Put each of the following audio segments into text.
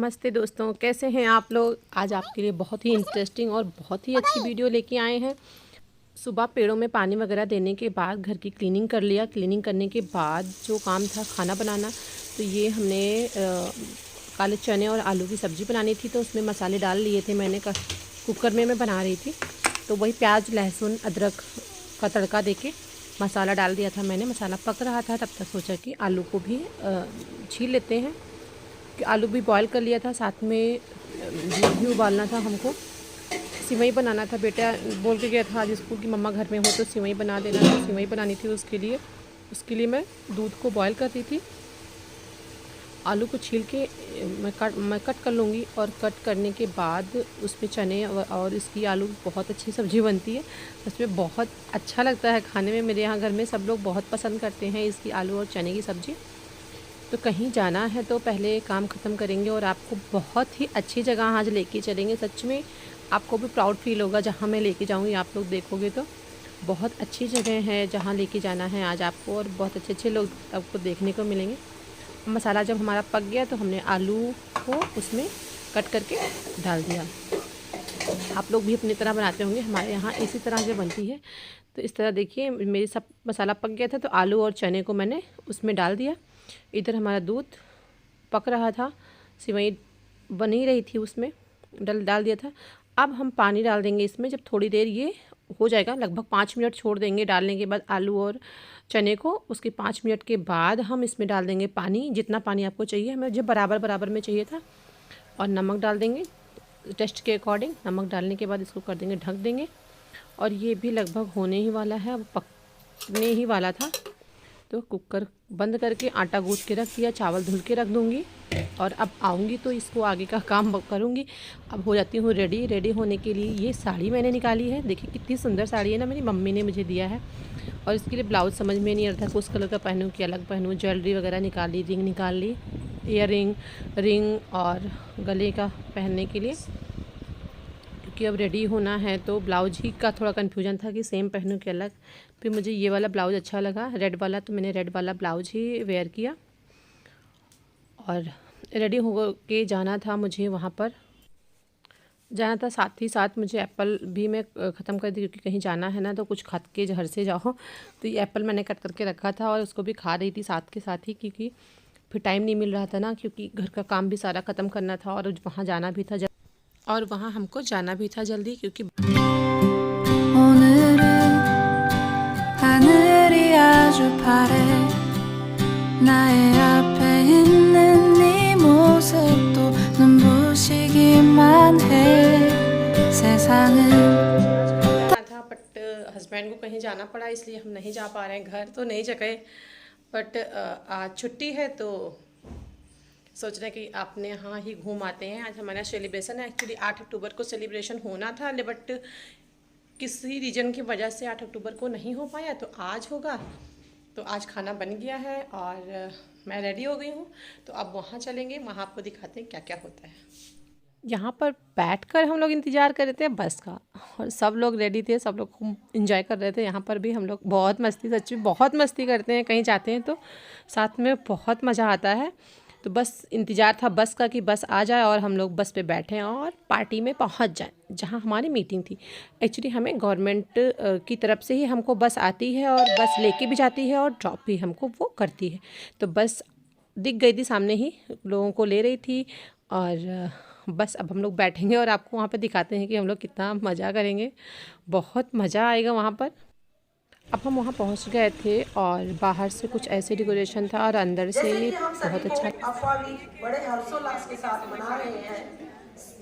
नमस्ते दोस्तों, कैसे हैं आप लोग। आज आपके लिए बहुत ही इंटरेस्टिंग और बहुत ही अच्छी वीडियो लेके आए हैं। सुबह पेड़ों में पानी वगैरह देने के बाद घर की क्लीनिंग कर लिया। क्लीनिंग करने के बाद जो काम था खाना बनाना, तो ये हमने काले चने और आलू की सब्ज़ी बनानी थी, तो उसमें मसाले डाल लिए थे मैंने। कुकर में मैं बना रही थी, तो वही प्याज लहसुन अदरक का तड़का देके मसाला डाल दिया था मैंने। मसाला पक रहा था, तब तक सोचा कि आलू को भी छील लेते हैं। कि आलू भी बॉईल कर लिया था, साथ में दूध भी उबालना था हमको। सिवई बनाना था, बेटा बोल के गया था आज स्कूल की मम्मा घर में हो तो सिवई बना देना। तो सिवई बनानी थी उसके लिए मैं दूध को बॉईल कर रही थी। आलू को छील के मैं कट कर लूँगी, और कट करने के बाद उसमें चने और इसकी आलू बहुत अच्छी सब्ज़ी बनती है। उसमें बहुत अच्छा लगता है खाने में। मेरे यहाँ घर में सब लोग बहुत पसंद करते हैं इसकी आलू और चने की सब्ज़ी। तो कहीं जाना है तो पहले काम ख़त्म करेंगे और आपको बहुत ही अच्छी जगह आज लेके चलेंगे। सच में आपको भी प्राउड फील होगा जहाँ मैं लेके जाऊँगी। आप लोग देखोगे तो बहुत अच्छी जगह है जहाँ लेके जाना है आज आपको, और बहुत अच्छे अच्छे लोग आपको देखने को मिलेंगे। मसाला जब हमारा पक गया तो हमने आलू को उसमें कट करके डाल दिया। आप लोग भी अपनी तरह बनाते होंगे, हमारे यहाँ इसी तरह से बनती है। तो इस तरह देखिए मेरी सब मसाला पक गया था, तो आलू और चने को मैंने उसमें डाल दिया। इधर हमारा दूध पक रहा था, सिवई बन ही रही थी, उसमें डाल दिया था। अब हम पानी डाल देंगे इसमें। जब थोड़ी देर ये हो जाएगा, लगभग 5 मिनट छोड़ देंगे डालने के बाद आलू और चने को। उसके 5 मिनट के बाद हम इसमें डाल देंगे पानी, जितना पानी आपको चाहिए। हमें जब बराबर में चाहिए था। और नमक डाल देंगे टेस्ट के अकॉर्डिंग। नमक डालने के बाद इसको कर देंगे, ढक देंगे। और ये भी लगभग होने ही वाला है, अब पकने ही वाला था। तो कुकर बंद करके आटा गूँथ के रख दिया, चावल धुल के रख दूँगी। और अब आऊँगी तो इसको आगे का काम करूँगी। अब हो जाती हूँ रेडी। रेडी होने के लिए ये साड़ी मैंने निकाली है। देखिए कितनी सुंदर साड़ी है ना, मेरी मम्मी ने मुझे दिया है। और इसके लिए ब्लाउज़ समझ में नहीं आ रहा था उस कलर का पहनूँ कि अलग पहनूँ। ज्वेलरी वगैरह निकाल ली, रिंग निकाल ली, रिंग और गले का पहनने के लिए, क्योंकि अब रेडी होना है। तो ब्लाउज ही का थोड़ा कन्फ्यूजन था कि सेम पहनूं कि अलग। फिर मुझे ये वाला ब्लाउज़ अच्छा लगा, रेड वाला, तो मैंने रेड वाला ब्लाउज ही वेयर किया। और रेडी हो के जाना था मुझे, वहाँ पर जाना था। साथ ही साथ मुझे एप्पल भी मैं ख़त्म कर दी, क्योंकि कहीं जाना है ना तो कुछ खा के घर से जाओ। तो ये एप्पल मैंने कट करके रखा था और उसको भी खा रही थी साथ के साथ ही, क्योंकि फिर टाइम नहीं मिल रहा था ना, क्योंकि घर का काम भी सारा ख़त्म करना था और वहाँ जाना भी था हमको जाना भी था जल्दी, क्योंकि 오늘은 하늘이 아주 파래 나의 앞에 있는 네 모습도 눈부시기만 해 세상은 था। बट हस्बैंड को कहीं जाना पड़ा, इसलिए हम नहीं जा पा रहे हैं। घर तो नहीं जगह, बट आज छुट्टी है तो सोच रहे हैं कि अपने यहाँ ही घूम आते हैं। आज हमारा सेलिब्रेशन है। एक्चुअली 8 अक्टूबर को सेलिब्रेशन होना था, बट किसी रीज़न की वजह से 8 अक्टूबर को नहीं हो पाया, तो आज होगा। तो आज खाना बन गया है और मैं रेडी हो गई हूँ। तो अब वहाँ चलेंगे, वहाँ आपको दिखाते हैं क्या क्या होता है। यहाँ पर बैठकर हम लोग इंतज़ार कर रहे थे बस का, और सब लोग रेडी थे, सब लोग खूब इंजॉय कर रहे थे। यहाँ पर भी हम लोग बहुत मस्ती, सच्ची बहुत मस्ती करते हैं। कहीं जाते हैं तो साथ में बहुत मज़ा आता है। तो बस इंतज़ार था बस का कि बस आ जाए और हम लोग बस पे बैठें और पार्टी में पहुंच जाएं, जहां हमारी मीटिंग थी। एक्चुअली हमें गवर्नमेंट की तरफ से ही हमको बस आती है, और बस लेके भी जाती है और ड्रॉप भी हमको वो करती है। तो बस दिख गई थी सामने ही, लोगों को ले रही थी। और बस अब हम लोग बैठेंगे और आपको वहाँ पर दिखाते हैं कि हम लोग कितना मज़ा करेंगे। बहुत मज़ा आएगा वहाँ पर। अब हम वहाँ पहुँच गए थे और बाहर से कुछ ऐसे डेकोरेशन था और अंदर से बहुत अच्छा। अफवाह भी बड़े हर्षोल्लास के साथ मना रहे हैं,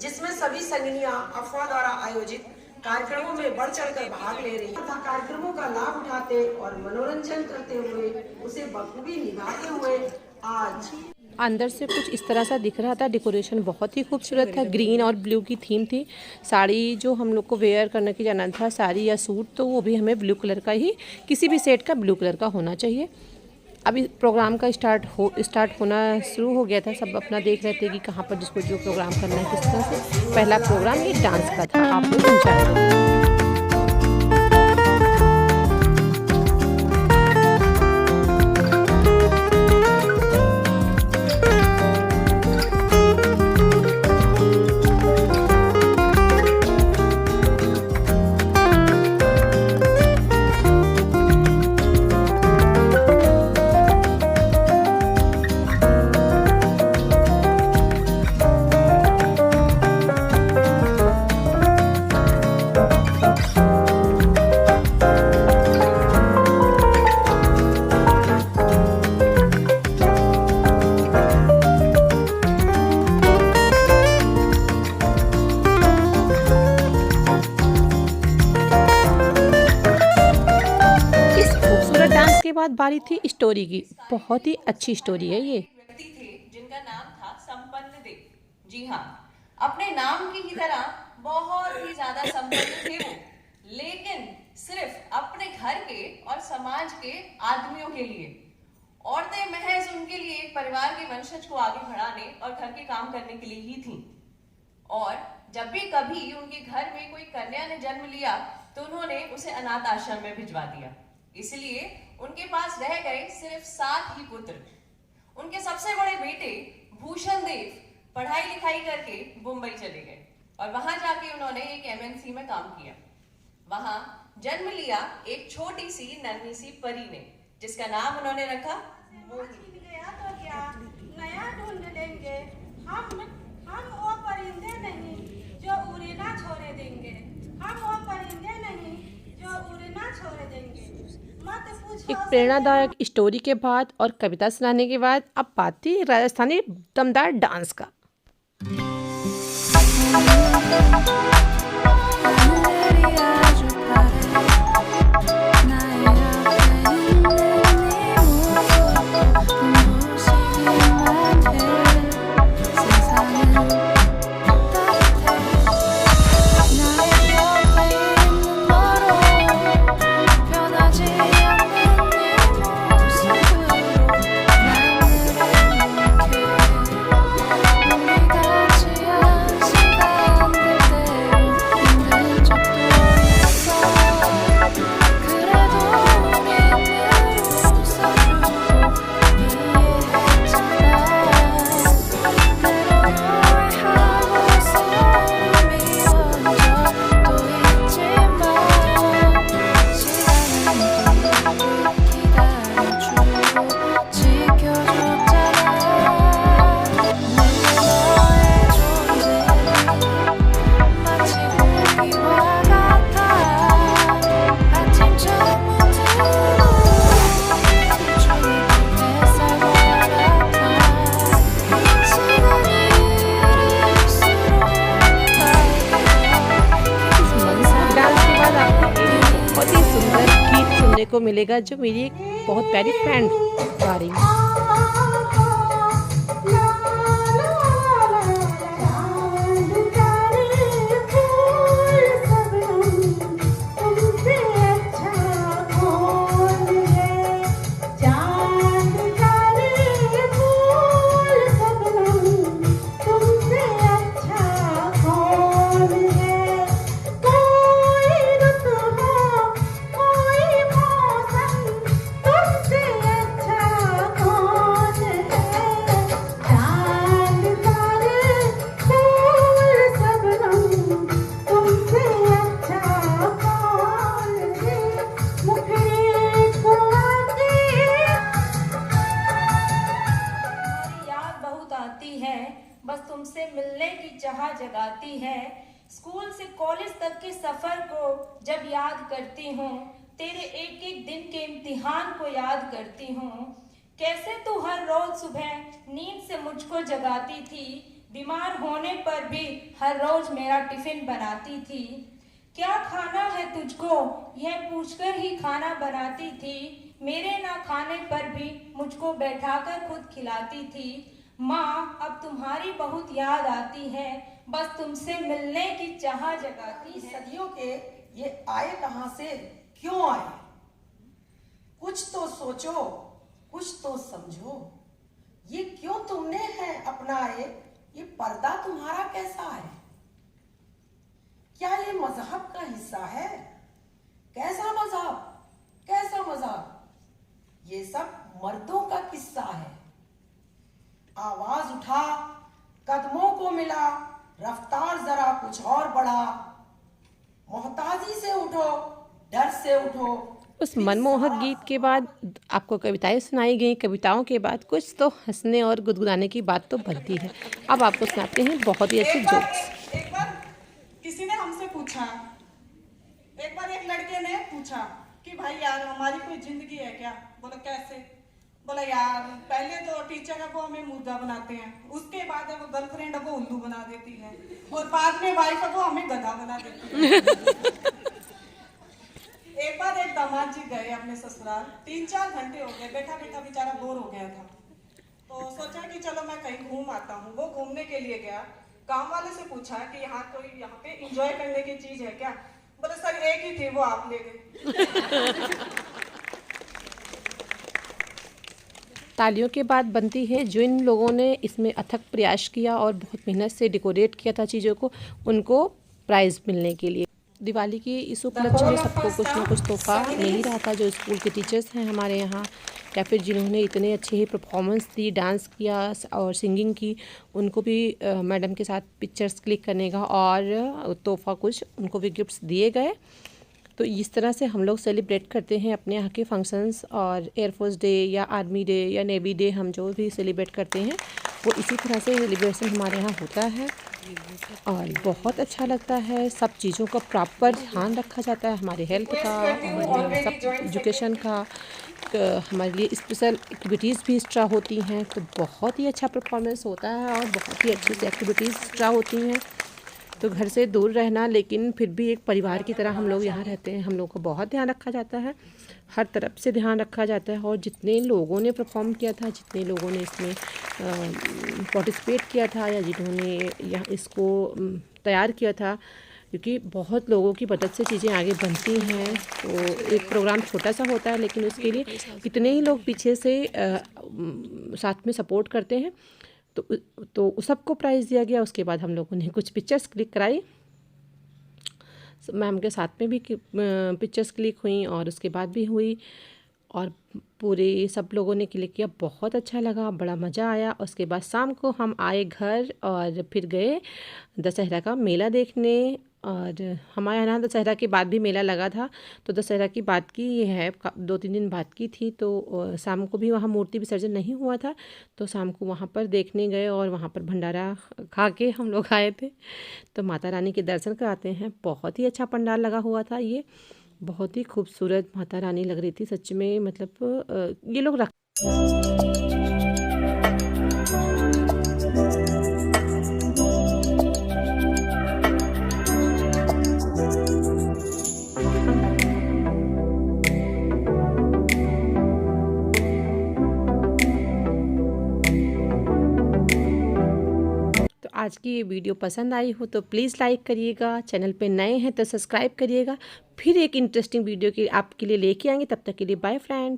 जिसमें सभी संगनियां अफवाह द्वारा आयोजित कार्यक्रमों में बढ़ चढ़कर भाग ले रही तथा कार्यक्रमों का लाभ उठाते और मनोरंजन करते हुए उसे बखूबी निभाते हुए आज अंदर से कुछ इस तरह सा दिख रहा था। डेकोरेशन बहुत ही खूबसूरत था, ग्रीन और ब्लू की थीम थी। साड़ी जो हम लोग को वेयर करने की जाना था, साड़ी या सूट, तो वो भी हमें ब्लू कलर का ही, किसी भी सेट का ब्लू कलर का होना चाहिए। अभी प्रोग्राम का स्टार्ट होना शुरू हो गया था। सब अपना देख रहे थे कि कहाँ पर जिसको जो प्रोग्राम करना है किस तरह से। पहला प्रोग्राम ये डांस का था, आप लोग एंजॉय करें। के बाद बारी थी स्टोरी की। बहुत ही अच्छी स्टोरी है ये। व्यक्ति थे जिनका नाम था संपन्न देव। जी हाँ, अपने नाम की ही तरह बहुत ही ज्यादा संपन्न थे वो, लेकिन सिर्फ अपने घर के और समाज के आदमियों के लिए। औरतें महज उनके लिए परिवार के वंशज को आगे बढ़ाने और घर के काम करने के लिए ही थीं। और जब भी कभी उनके घर में कोई कन्या ने जन्म लिया तो उन्होंने उसे अनाथ आश्रम में भिजवा दिया। इसलिए उनके पास रह गए सिर्फ 7 ही पुत्र। उनके सबसे बड़े बेटे भूषण देव पढ़ाई लिखाई करके मुंबई चले गए और वहां जाके उन्होंने एक MNC में काम किया। वहां जन्म लिया एक छोटी सी नन्ही सी परी ने, जिसका नाम उन्होंने रखा मोहिनी। गया तो क्या नया ढूंढ लेंगे हम वो परिंदे नहीं जो उड़े ना छोड़े देंगे। हम वो परिंदे नहीं जो उड़े ना छोड़े देंगे। मत पूछो। एक प्रेरणादायक स्टोरी के बाद और कविता सुनाने के बाद अब बात थी राजस्थानी दमदार डांस का। को मिलेगा जो मेरी एक बहुत प्यारी फ्रेंड गा रही है। बस तुमसे मिलने की चाह जगाती है। स्कूल से कॉलेज तक के सफर को जब याद करती हूँ, तेरे एक एक दिन के इम्तिहान को याद करती हूँ। कैसे तू हर रोज सुबह नींद से मुझको जगाती थी, बीमार होने पर भी हर रोज मेरा टिफिन बनाती थी। क्या खाना है तुझको यह पूछकर ही खाना बनाती थी, मेरे ना खाने पर भी मुझको बैठाकर खुद खिलाती थी। माँ अब तुम्हारी बहुत याद आती है, बस तुमसे मिलने की चाह जगाती है। सदियों के ये आए कहां से, क्यों आए? कुछ तो सोचो, कुछ तो समझो। ये क्यों तुमने है अपनाए, ये पर्दा तुम्हारा कैसा है? क्या ये मजहब का हिस्सा है? कैसा मजहब, कैसा मजहब? ये सब मर्दों का किस्सा है। आवाज उठा, कदमों को मिला, रफ्तार जरा कुछ और बढ़ा। मोहताजी से उठो, डर से उठो। उस मनमोहक गीत के बाद आपको कविताएं सुनाई गई। कविताओं के बाद कुछ तो हंसने और गुदगुदाने की बात तो बनती है। अब आपको सुनाते हैं बहुत ही अच्छे जोक्स। एक बार किसी ने हमसे पूछा, एक बार एक लड़के ने पूछा कि भाई यार हमारी कोई जिंदगी है क्या? बोला कैसे? बोला यार पहले तो टीचर है वो हमें मुर्गा बनाते हैं, उसके बाद है वो गर्लफ्रेंड है वो उल्लू बना देती है, और बाद में वाइफ है वो हमें गधा बना देती है। एक बार एक दामाद जी गए अपने अपने ससुराल। 3-4 घंटे हो गए, बैठा बैठा बेचारा बोर हो गया था, तो सोचा कि चलो मैं कहीं घूम आता हूँ। वो घूमने के लिए गया। काम वाले से पूछा कि यहाँ पे एंजॉय करने की चीज है क्या? बोले सर एक ही थी, वो आप ले गए। तालियों के बाद बनती है जिन लोगों ने इसमें अथक प्रयास किया और बहुत मेहनत से डेकोरेट किया था चीज़ों को, उनको प्राइज़ मिलने के लिए। दिवाली की इस उपलक्ष्य में सबको कुछ ना कुछ तोहफा मिल ही रहा था। जो स्कूल के टीचर्स हैं हमारे यहाँ, या फिर जिन्होंने इतने अच्छे ही परफॉर्मेंस दी, डांस किया और सिंगिंग की, उनको भी मैडम के साथ पिक्चर्स क्लिक करने का और तोहफा कुछ उनको भी गिफ्ट्स दिए गए। तो इस तरह से हम लोग सेलिब्रेट करते हैं अपने यहाँ के फंक्शंस। और एयरफोर्स डे या आर्मी डे या नेवी डे हम जो भी सेलिब्रेट करते हैं वो इसी तरह से सेलिब्रेशन हमारे यहाँ होता है और बहुत अच्छा लगता है। सब चीज़ों का प्रॉपर ध्यान रखा जाता है, हमारे हेल्थ का और सब एजुकेशन का। हमारे लिए स्पेशल एक्टिविटीज़ भी एक्स्ट्रा होती हैं, तो बहुत ही अच्छा परफॉर्मेंस होता है और बहुत ही अच्छी सी एक्टिविटीज़ एक्स्ट्रा होती हैं। तो घर से दूर रहना, लेकिन फिर भी एक परिवार की तरह हम लोग यहाँ रहते हैं। हम लोग को बहुत ध्यान रखा जाता है, हर तरफ से ध्यान रखा जाता है। और जितने लोगों ने परफॉर्म किया था, जितने लोगों ने इसमें पार्टिसिपेट किया था या जिन्होंने यहाँ इसको तैयार किया था, क्योंकि बहुत लोगों की मदद से चीज़ें आगे बनती हैं। तो एक प्रोग्राम छोटा सा होता है, लेकिन उसके लिए इतने ही लोग पीछे से साथ में सपोर्ट करते हैं। तो सबको प्राइज़ दिया गया। उसके बाद हम लोगों ने कुछ पिक्चर्स क्लिक कराई, मैम के साथ में भी पिक्चर्स क्लिक हुई और उसके बाद भी हुई, और पूरे सब लोगों ने क्लिक किया। बहुत अच्छा लगा, बड़ा मज़ा आया। उसके बाद शाम को हम आए घर और फिर गए दशहरा का मेला देखने। और हमारे यहाँ दशहरा के बाद भी मेला लगा था, तो दशहरा की बात की ये है, 2-3 दिन बाद की थी। तो शाम को भी वहाँ मूर्ति विसर्जन नहीं हुआ था, तो शाम को वहाँ पर देखने गए और वहाँ पर भंडारा खा के हम लोग आए थे। तो माता रानी के दर्शन कराते हैं। बहुत ही अच्छा पंडाल लगा हुआ था, ये बहुत ही खूबसूरत माता रानी लग रही थी सच में। मतलब ये लोग रख आज की ये वीडियो पसंद आई हो तो प्लीज़ लाइक करिएगा, चैनल पे नए हैं तो सब्सक्राइब करिएगा। फिर एक इंटरेस्टिंग वीडियो की आपके लिए लेके आएंगे। तब तक के लिए बाय फ्रेंड्स।